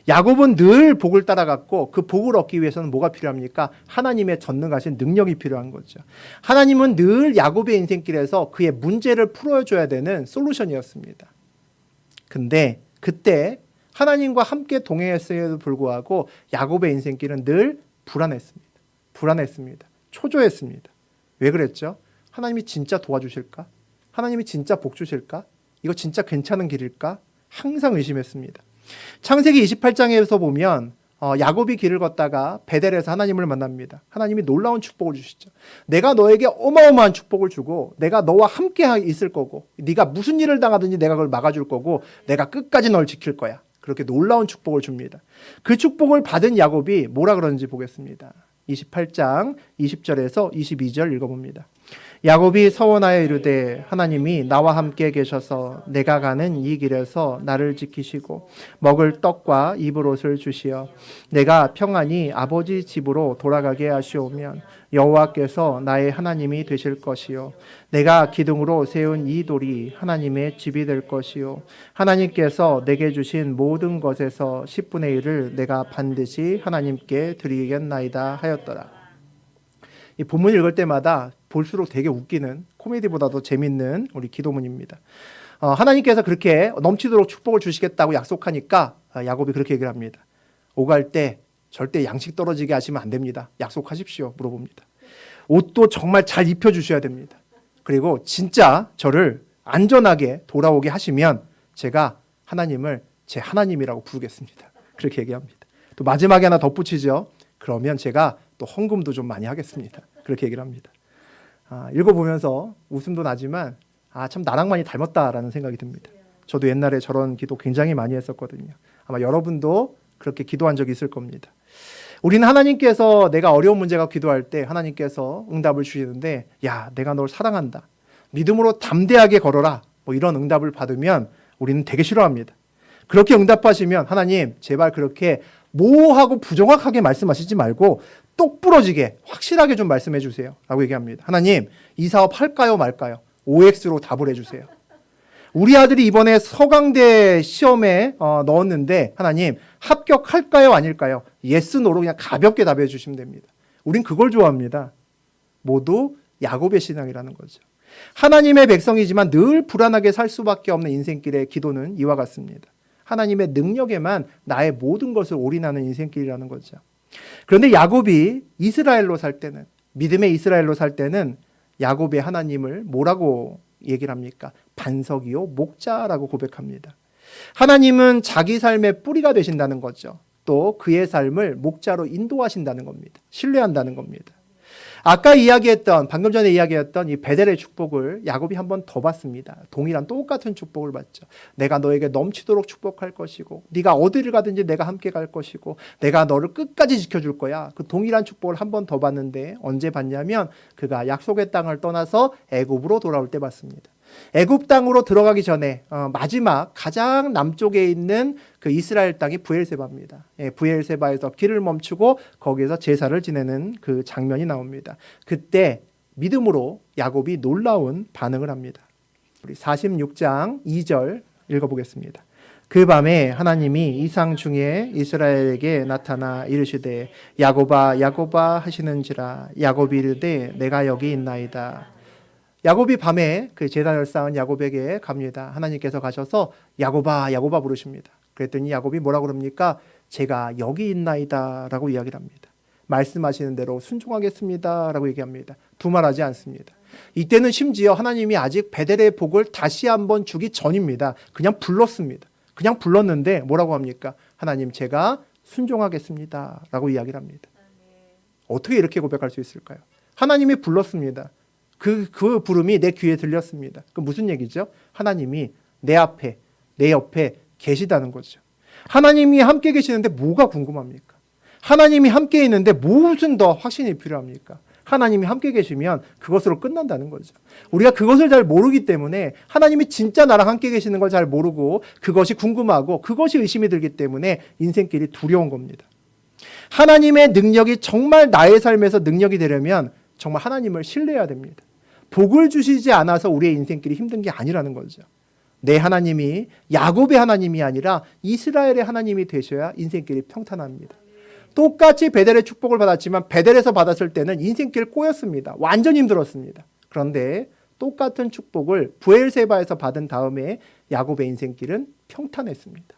야곱은 늘 복을 따라갔고 그 복을 얻기 위해서는 뭐가 필요합니까? 하나님의 전능하신 능력이 필요한 거죠. 하나님은 늘 야곱의 인생길에서 그의 문제를 풀어줘야 되는 솔루션이었습니다. 근데 그때 하나님과 함께 동행했음에도 불구하고 야곱의 인생길은 늘 불안했습니다. 초조했습니다. 왜 그랬죠? 하나님이 진짜 도와주실까? 하나님이 진짜 복 주실까? 이거 진짜 괜찮은 길일까? 항상 의심했습니다. 창세기 28장에서 보면 야곱이 길을 걷다가 베델에서 하나님을 만납니다. 하나님이 놀라운 축복을 주시죠. 내가 너에게 어마어마한 축복을 주고 내가 너와 함께 있을 거고 네가 무슨 일을 당하든지 내가 그걸 막아줄 거고 내가 끝까지 널 지킬 거야. 그렇게 놀라운 축복을 줍니다. 그 축복을 받은 야곱이 뭐라 그러는지 보겠습니다. 28장 20절에서 22절 읽어봅니다. 야곱이 서원하여 이르되 하나님이 나와 함께 계셔서 내가 가는 이 길에서 나를 지키시고 먹을 떡과 입을 옷을 주시어 내가 평안히 아버지 집으로 돌아가게 하시오면 여호와께서 나의 하나님이 되실 것이요 내가 기둥으로 세운 이 돌이 하나님의 집이 될 것이요 하나님께서 내게 주신 모든 것에서 10분의 1을 내가 반드시 하나님께 드리겠나이다 하였더라. 이 본문 읽을 때마다 볼수록 되게 웃기는 코미디보다도 재밌는 우리 기도문입니다. 하나님께서 그렇게 넘치도록 축복을 주시겠다고 약속하니까 야곱이 그렇게 얘기를 합니다. 오갈 때 절대 양식 떨어지게 하시면 안 됩니다. 약속하십시오. 물어봅니다. 옷도 정말 잘 입혀주셔야 됩니다. 그리고 진짜 저를 안전하게 돌아오게 하시면 제가 하나님을 제 하나님이라고 부르겠습니다. 그렇게 얘기합니다. 또 마지막에 하나 덧붙이죠. 그러면 제가 또 헌금도 좀 많이 하겠습니다. 그렇게 얘기를 합니다. 읽어보면서 웃음도 나지만 참 나랑 많이 닮았다라는 생각이 듭니다. 저도 옛날에 저런 기도 굉장히 많이 했었거든요. 아마 여러분도 그렇게 기도한 적이 있을 겁니다. 우리는 하나님께서 내가 어려운 문제가 기도할 때 하나님께서 응답을 주시는데 야 내가 널 사랑한다. 믿음으로 담대하게 걸어라. 뭐 이런 응답을 받으면 우리는 되게 싫어합니다. 그렇게 응답하시면 하나님 제발 그렇게 모호하고 부정확하게 말씀하시지 말고 똑부러지게 확실하게 좀 말씀해 주세요 라고 얘기합니다. 하나님 이 사업 할까요 말까요? OX로 답을 해주세요. 우리 아들이 이번에 서강대 시험에 넣었는데 하나님 합격할까요 아닐까요? 예스 노로 그냥 가볍게 답해 주시면 됩니다. 우린 그걸 좋아합니다. 모두 야곱의 신앙이라는 거죠. 하나님의 백성이지만 늘 불안하게 살 수밖에 없는 인생길의 기도는 이와 같습니다. 하나님의 능력에만 나의 모든 것을 올인하는 인생길이라는 거죠. 그런데 야곱이 이스라엘로 살 때는 믿음의 이스라엘로 살 때는 야곱의 하나님을 뭐라고 얘기를 합니까? 반석이요 목자라고 고백합니다. 하나님은 자기 삶의 뿌리가 되신다는 거죠. 또 그의 삶을 목자로 인도하신다는 겁니다. 신뢰한다는 겁니다. 아까 방금 전에 이야기했던 이 베델의 축복을 야곱이 한 번 더 받습니다. 동일한 똑같은 축복을 받죠. 내가 너에게 넘치도록 축복할 것이고 네가 어디를 가든지 내가 함께 갈 것이고 내가 너를 끝까지 지켜줄 거야. 그 동일한 축복을 한 번 더 받는데 언제 받냐면 그가 약속의 땅을 떠나서 애굽으로 돌아올 때 받습니다. 애굽 땅으로 들어가기 전에 마지막 가장 남쪽에 있는 그 이스라엘 땅이 브엘세바입니다. 브엘세바에서 길을 멈추고 거기에서 제사를 지내는 그 장면이 나옵니다. 그때 믿음으로 야곱이 놀라운 반응을 합니다. 우리 46장 2절 읽어보겠습니다. 그 밤에 하나님이 이상 중에 이스라엘에게 나타나 이르시되 야곱아 야곱아 하시는지라 야곱이 이르되 내가 여기 있나이다. 야곱이 밤에 그 제단을 쌓은 야곱에게 갑니다. 하나님께서 가셔서 야곱아 야곱아 부르십니다. 그랬더니 야곱이 뭐라고 그럽니까? 제가 여기 있나이다 라고 이야기를 합니다. 말씀하시는 대로 순종하겠습니다 라고 얘기합니다. 두말하지 않습니다. 이때는 심지어 하나님이 아직 베델의 복을 다시 한번 주기 전입니다. 그냥 불렀습니다. 그냥 불렀는데 뭐라고 합니까? 하나님, 제가 순종하겠습니다 라고 이야기를 합니다. 어떻게 이렇게 고백할 수 있을까요? 하나님이 불렀습니다. 그 부름이 내 귀에 들렸습니다. 그 무슨 얘기죠? 하나님이 내 앞에, 내 옆에 계시다는 거죠. 하나님이 함께 계시는데 뭐가 궁금합니까? 하나님이 함께 있는데 무슨 더 확신이 필요합니까? 하나님이 함께 계시면 그것으로 끝난다는 거죠. 우리가 그것을 잘 모르기 때문에, 하나님이 진짜 나랑 함께 계시는 걸 잘 모르고 그것이 궁금하고 그것이 의심이 들기 때문에 인생길이 두려운 겁니다. 하나님의 능력이 정말 나의 삶에서 능력이 되려면 정말 하나님을 신뢰해야 됩니다. 복을 주시지 않아서 우리의 인생길이 힘든 게 아니라는 거죠. 내 하나님이 야곱의 하나님이 아니라 이스라엘의 하나님이 되셔야 인생길이 평탄합니다. 똑같이 베델의 축복을 받았지만 베델에서 받았을 때는 인생길 꼬였습니다. 완전히 힘들었습니다. 그런데 똑같은 축복을 브엘세바에서 받은 다음에 야곱의 인생길은 평탄했습니다.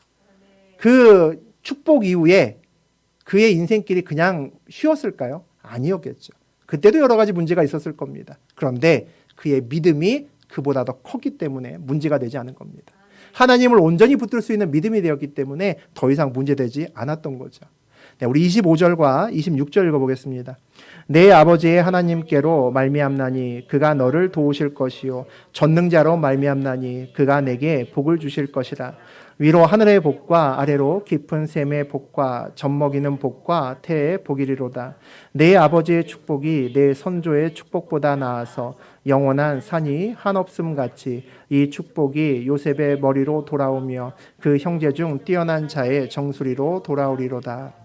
그 축복 이후에 그의 인생길이 그냥 쉬웠을까요? 아니었겠죠. 그때도 여러 가지 문제가 있었을 겁니다. 그런데 그의 믿음이 그보다 더 컸기 때문에 문제가 되지 않은 겁니다. 하나님을 온전히 붙들 수 있는 믿음이 되었기 때문에 더 이상 문제되지 않았던 거죠. 네, 우리 25절과 26절 읽어보겠습니다. 내 아버지의 하나님께로 말미암나니 그가 너를 도우실 것이요 전능자로 말미암나니 그가 내게 복을 주실 것이라. 위로 하늘의 복과 아래로 깊은 샘의 복과 젖먹이는 복과 태의 복이리로다. 내 아버지의 축복이 내 선조의 축복보다 나아서 영원한 산이 한없음 같이 이 축복이 요셉의 머리로 돌아오며 그 형제 중 뛰어난 자의 정수리로 돌아오리로다.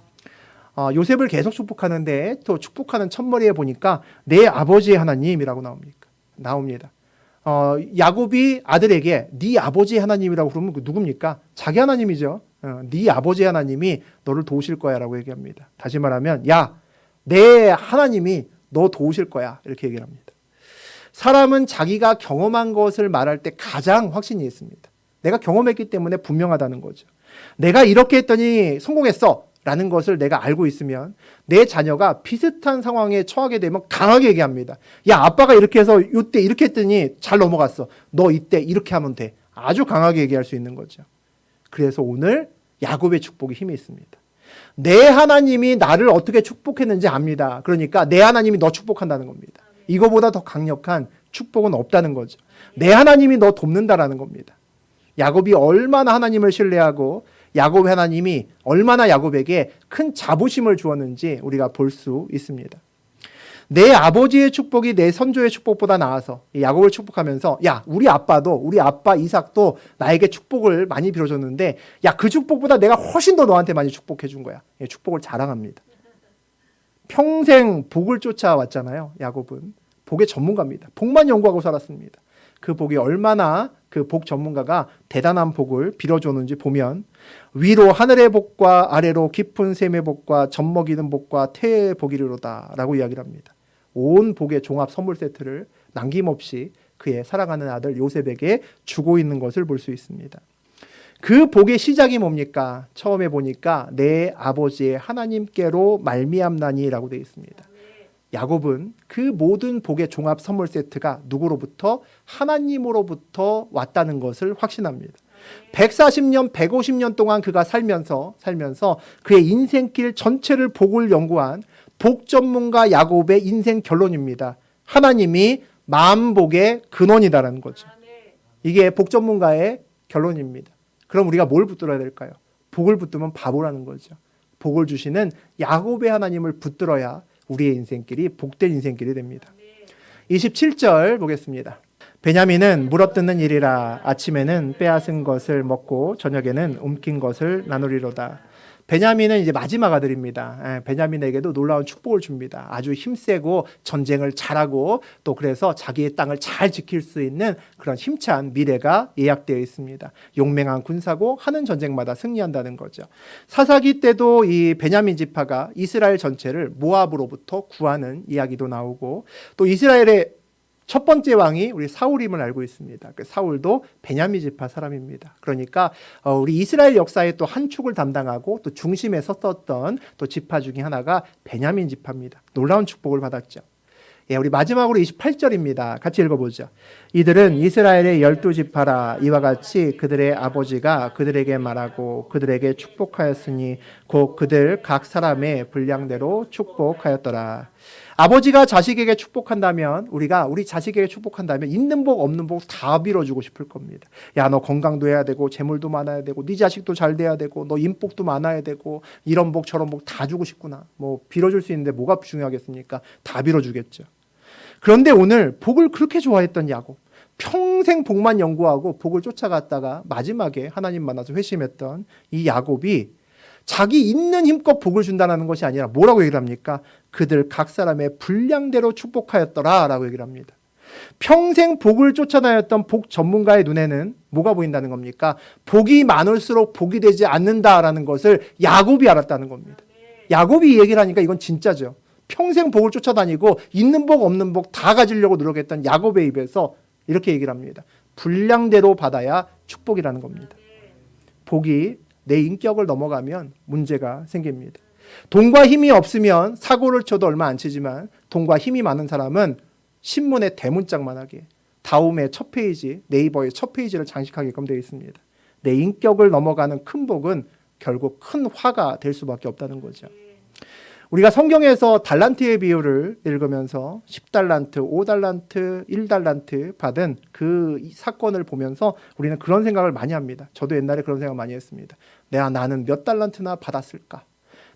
요셉을 계속 축복하는데 또 축복하는 첫머리에 보니까 내 아버지의 하나님이라고 나옵니다. 야곱이 아들에게 네 아버지의 하나님이라고 그러면 누굽니까? 자기 하나님이죠. 네 아버지의 하나님이 너를 도우실 거야 라고 얘기합니다. 다시 말하면 야, 내 하나님이 너 도우실 거야 이렇게 얘기를 합니다. 사람은 자기가 경험한 것을 말할 때 가장 확신이 있습니다. 내가 경험했기 때문에 분명하다는 거죠. 내가 이렇게 했더니 성공했어 라는 것을 내가 알고 있으면 내 자녀가 비슷한 상황에 처하게 되면 강하게 얘기합니다. 야, 아빠가 이렇게 해서 이때 이렇게 했더니 잘 넘어갔어. 너 이때 이렇게 하면 돼. 아주 강하게 얘기할 수 있는 거죠. 그래서 오늘 야곱의 축복이 힘이 있습니다. 내 하나님이 나를 어떻게 축복했는지 압니다. 그러니까 내 하나님이 너 축복한다는 겁니다. 이거보다 더 강력한 축복은 없다는 거죠. 내 하나님이 너 돕는다라는 겁니다. 야곱이 얼마나 하나님을 신뢰하고 야곱 하나님이 얼마나 야곱에게 큰 자부심을 주었는지 우리가 볼 수 있습니다. 내 아버지의 축복이 내 선조의 축복보다 나아서 야곱을 축복하면서 야, 우리 아빠 이삭도 나에게 축복을 많이 빌어줬는데 야, 그 축복보다 내가 훨씬 더 너한테 많이 축복해 준 거야. 축복을 자랑합니다. 평생 복을 쫓아왔잖아요. 야곱은 복의 전문가입니다. 복만 연구하고 살았습니다. 그 복이 얼마나 그 복 전문가가 대단한 복을 빌어줬는지 보면 위로 하늘의 복과 아래로 깊은 샘의 복과 젖먹이는 복과 태의 복이리로다 라고 이야기를 합니다. 온 복의 종합 선물 세트를 남김없이 그의 사랑하는 아들 요셉에게 주고 있는 것을 볼 수 있습니다. 그 복의 시작이 뭡니까? 처음에 보니까 내 아버지의 하나님께로 말미암나니라고 되어 있습니다. 야곱은 그 모든 복의 종합 선물 세트가 누구로부터? 하나님으로부터 왔다는 것을 확신합니다. 140년, 150년 동안 그가 살면서 그의 인생길 전체를 복을 연구한 복 전문가 야곱의 인생 결론입니다. 하나님이 만복의 근원이다라는 거죠. 이게 복 전문가의 결론입니다. 그럼 우리가 뭘 붙들어야 될까요? 복을 붙들면 바보라는 거죠. 복을 주시는 야곱의 하나님을 붙들어야 우리의 인생길이 복된 인생길이 됩니다. 27절 보겠습니다. 베냐민은 물어뜯는 일이라 아침에는 빼앗은 것을 먹고 저녁에는 움킨 것을 나누리로다. 베냐민은 이제 마지막 아들입니다. 베냐민에게도 놀라운 축복을 줍니다. 아주 힘세고 전쟁을 잘하고 또 그래서 자기의 땅을 잘 지킬 수 있는 그런 힘찬 미래가 예약되어 있습니다. 용맹한 군사고 하는 전쟁마다 승리한다는 거죠. 사사기 때도 이 베냐민 지파가 이스라엘 전체를 모압으로부터 구하는 이야기도 나오고 또 이스라엘의 첫 번째 왕이 우리 사울임을 알고 있습니다. 그 사울도 베냐민 지파 사람입니다. 그러니까 우리 이스라엘 역사의 또 한 축을 담당하고 또 중심에 섰었던 또 지파 중에 하나가 베냐민 지파입니다. 놀라운 축복을 받았죠. 예, 우리 마지막으로 28절입니다. 같이 읽어보죠. 이들은 이스라엘의 12지파라 이와 같이 그들의 아버지가 그들에게 말하고 그들에게 축복하였으니 곧 그들 각 사람의 분량대로 축복하였더라. 아버지가 자식에게 축복한다면 우리가 우리 자식에게 축복한다면 있는 복 없는 복 다 빌어주고 싶을 겁니다. 야, 너 건강도 해야 되고 재물도 많아야 되고 네 자식도 잘 돼야 되고 너 인복도 많아야 되고 이런 복 저런 복 다 주고 싶구나. 뭐 빌어줄 수 있는데 뭐가 중요하겠습니까? 다 빌어주겠죠. 그런데 오늘 복을 그렇게 좋아했던 야곱, 평생 복만 연구하고 복을 쫓아갔다가 마지막에 하나님 만나서 회심했던 이 야곱이 자기 있는 힘껏 복을 준다는 것이 아니라 뭐라고 얘기를 합니까? 그들 각 사람의 분량대로 축복하였더라 라고 얘기를 합니다. 평생 복을 쫓아다녔던 복 전문가의 눈에는 뭐가 보인다는 겁니까? 복이 많을수록 복이 되지 않는다라는 것을 야곱이 알았다는 겁니다. 야곱이 이 얘기를 하니까 이건 진짜죠. 평생 복을 쫓아다니고 있는 복 없는 복 다 가지려고 노력했던 야곱의 입에서 이렇게 얘기를 합니다. 분량대로 받아야 축복이라는 겁니다. 복이 내 인격을 넘어가면 문제가 생깁니다. 돈과 힘이 없으면 사고를 쳐도 얼마 안 치지만 돈과 힘이 많은 사람은 신문의 대문짝만하게 다음의 첫 페이지, 네이버의 첫 페이지를 장식하게끔 되어 있습니다. 내 인격을 넘어가는 큰 복은 결국 큰 화가 될 수밖에 없다는 거죠. 우리가 성경에서 달란트의 비유를 읽으면서 10달란트, 5달란트, 1달란트 받은 그 사건을 보면서 우리는 그런 생각을 많이 합니다. 저도 옛날에 그런 생각 많이 했습니다. 나는 몇 달란트나 받았을까?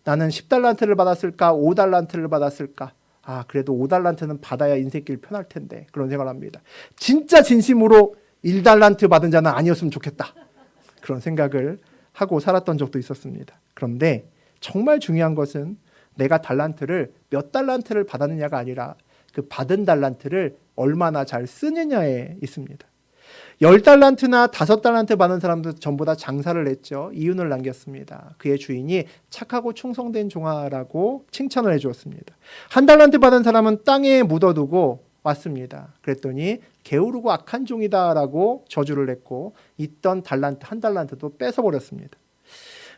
나는 10달란트를 받았을까? 5달란트를 받았을까? 그래도 5달란트는 받아야 인생길 편할 텐데 그런 생각을 합니다. 진짜 진심으로 1달란트 받은 자는 아니었으면 좋겠다. 그런 생각을 하고 살았던 적도 있었습니다. 그런데 정말 중요한 것은 내가 달란트를 몇 달란트를 받았느냐가 아니라 그 받은 달란트를 얼마나 잘 쓰느냐에 있습니다. 10달란트나 5달란트 받은 사람도 전부 다 장사를 했죠. 이윤을 남겼습니다. 그의 주인이 착하고 충성된 종아라고 칭찬을 해주었습니다. 1달란트 받은 사람은 땅에 묻어두고 왔습니다. 그랬더니 게으르고 악한 종이다라고 저주를 했고 있던 달란트 1달란트도 뺏어버렸습니다.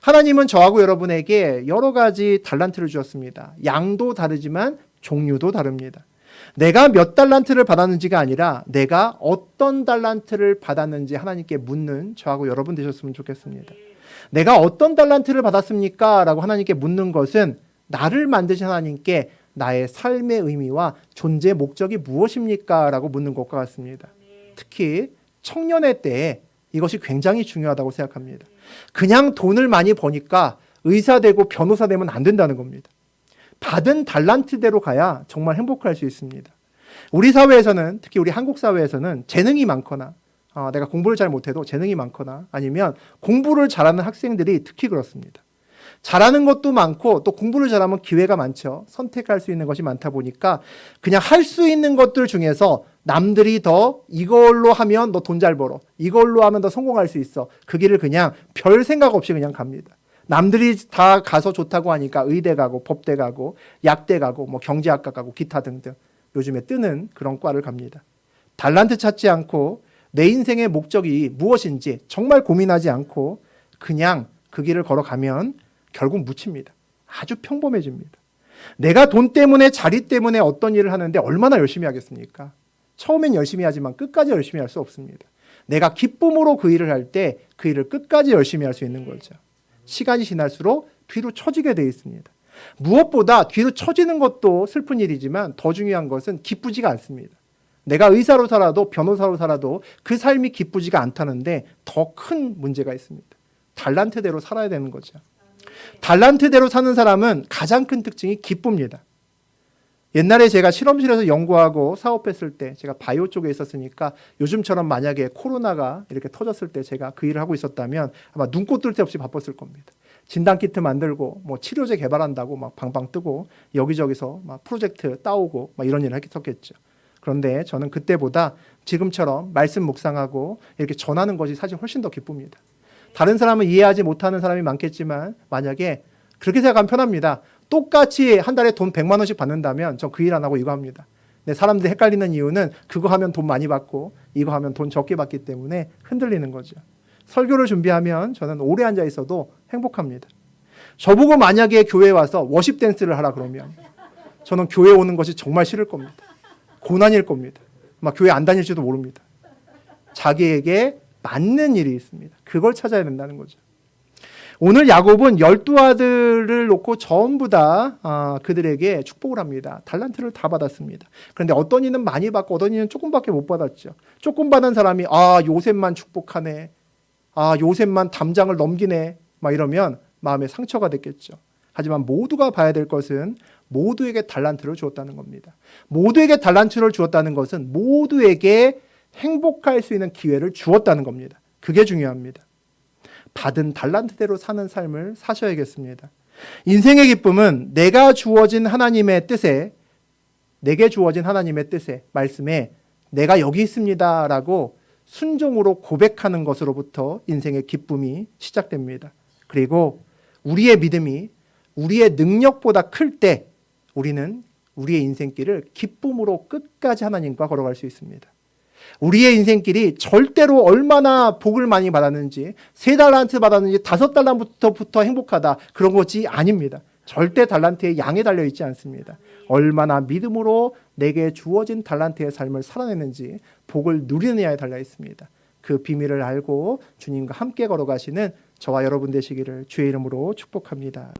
하나님은 저하고 여러분에게 여러 가지 달란트를 주었습니다. 양도 다르지만 종류도 다릅니다. 내가 몇 달란트를 받았는지가 아니라 내가 어떤 달란트를 받았는지 하나님께 묻는 저하고 여러분 되셨으면 좋겠습니다. 내가 어떤 달란트를 받았습니까? 라고 하나님께 묻는 것은 나를 만드신 하나님께 나의 삶의 의미와 존재 목적이 무엇입니까? 라고 묻는 것과 같습니다. 특히 청년의 때에 이것이 굉장히 중요하다고 생각합니다. 그냥 돈을 많이 버니까 의사 되고 변호사 되면 안 된다는 겁니다. 받은 달란트대로 가야 정말 행복할 수 있습니다. 우리 사회에서는 특히 우리 한국 사회에서는 재능이 많거나 내가 공부를 잘 못해도 재능이 많거나 아니면 공부를 잘하는 학생들이 특히 그렇습니다. 잘하는 것도 많고 또 공부를 잘하면 기회가 많죠. 선택할 수 있는 것이 많다 보니까 그냥 할 수 있는 것들 중에서 남들이 더 이걸로 하면 너 돈 잘 벌어. 이걸로 하면 더 성공할 수 있어. 그 길을 그냥 별 생각 없이 그냥 갑니다. 남들이 다 가서 좋다고 하니까 의대 가고 법대 가고 약대 가고 뭐 경제학과 가고 기타 등등 요즘에 뜨는 그런 과를 갑니다. 달란트 찾지 않고 내 인생의 목적이 무엇인지 정말 고민하지 않고 그냥 그 길을 걸어가면 결국 묻힙니다. 아주 평범해집니다. 내가 돈 때문에 자리 때문에 어떤 일을 하는데 얼마나 열심히 하겠습니까? 처음엔 열심히 하지만 끝까지 열심히 할 수 없습니다. 내가 기쁨으로 그 일을 할 때 그 일을 끝까지 열심히 할 수 있는 거죠. 시간이 지날수록 뒤로 처지게 되어 있습니다. 무엇보다 뒤로 처지는 것도 슬픈 일이지만 더 중요한 것은 기쁘지가 않습니다. 내가 의사로 살아도 변호사로 살아도 그 삶이 기쁘지가 않다는데 더 큰 문제가 있습니다. 달란트대로 살아야 되는 거죠. 달란트대로 사는 사람은 가장 큰 특징이 기쁩니다. 옛날에 제가 실험실에서 연구하고 사업했을 때 제가 바이오 쪽에 있었으니까 요즘처럼 만약에 코로나가 이렇게 터졌을 때 제가 그 일을 하고 있었다면 아마 눈코 뜰 새 없이 바빴을 겁니다. 진단키트 만들고 뭐 치료제 개발한다고 막 방방 뜨고 여기저기서 막 프로젝트 따오고 막 이런 일을 했었겠죠. 그런데 저는 그때보다 지금처럼 말씀 묵상하고 이렇게 전하는 것이 사실 훨씬 더 기쁩니다. 다른 사람은 이해하지 못하는 사람이 많겠지만 만약에 그렇게 생각하면 편합니다. 똑같이 한 달에 돈 100만 원씩 받는다면 저 그 일 안 하고 이거 합니다. 근데 사람들이 헷갈리는 이유는 그거 하면 돈 많이 받고 이거 하면 돈 적게 받기 때문에 흔들리는 거죠. 설교를 준비하면 저는 오래 앉아 있어도 행복합니다. 저보고 만약에 교회에 와서 워십 댄스를 하라 그러면 저는 교회 오는 것이 정말 싫을 겁니다. 고난일 겁니다. 막 교회 안 다닐지도 모릅니다. 자기에게 맞는 일이 있습니다. 그걸 찾아야 된다는 거죠. 오늘 야곱은 12아들을 놓고 전부 다 그들에게 축복을 합니다. 달란트를 다 받았습니다. 그런데 어떤 이는 많이 받고 어떤 이는 조금밖에 못 받았죠. 조금 받은 사람이 요셉만 축복하네. 요셉만 담장을 넘기네. 막 이러면 마음에 상처가 됐겠죠. 하지만 모두가 봐야 될 것은 모두에게 달란트를 주었다는 겁니다. 모두에게 달란트를 주었다는 것은 모두에게 행복할 수 있는 기회를 주었다는 겁니다. 그게 중요합니다. 받은 달란트대로 사는 삶을 사셔야겠습니다. 인생의 기쁨은 내게 주어진 하나님의 뜻에, 말씀에 내가 여기 있습니다 라고 순종으로 고백하는 것으로부터 인생의 기쁨이 시작됩니다. 그리고 우리의 믿음이 우리의 능력보다 클 때 우리는 우리의 인생길을 기쁨으로 끝까지 하나님과 걸어갈 수 있습니다. 우리의 인생길이 절대로 얼마나 복을 많이 받았는지, 3달란트 받았는지 5달란트부터 행복하다, 그런 것이 아닙니다. 절대 달란트의 양에 달려있지 않습니다. 얼마나 믿음으로 내게 주어진 달란트의 삶을 살아내는지, 복을 누리느냐에 달려있습니다. 그 비밀을 알고 주님과 함께 걸어가시는 저와 여러분 되시기를 주의 이름으로 축복합니다.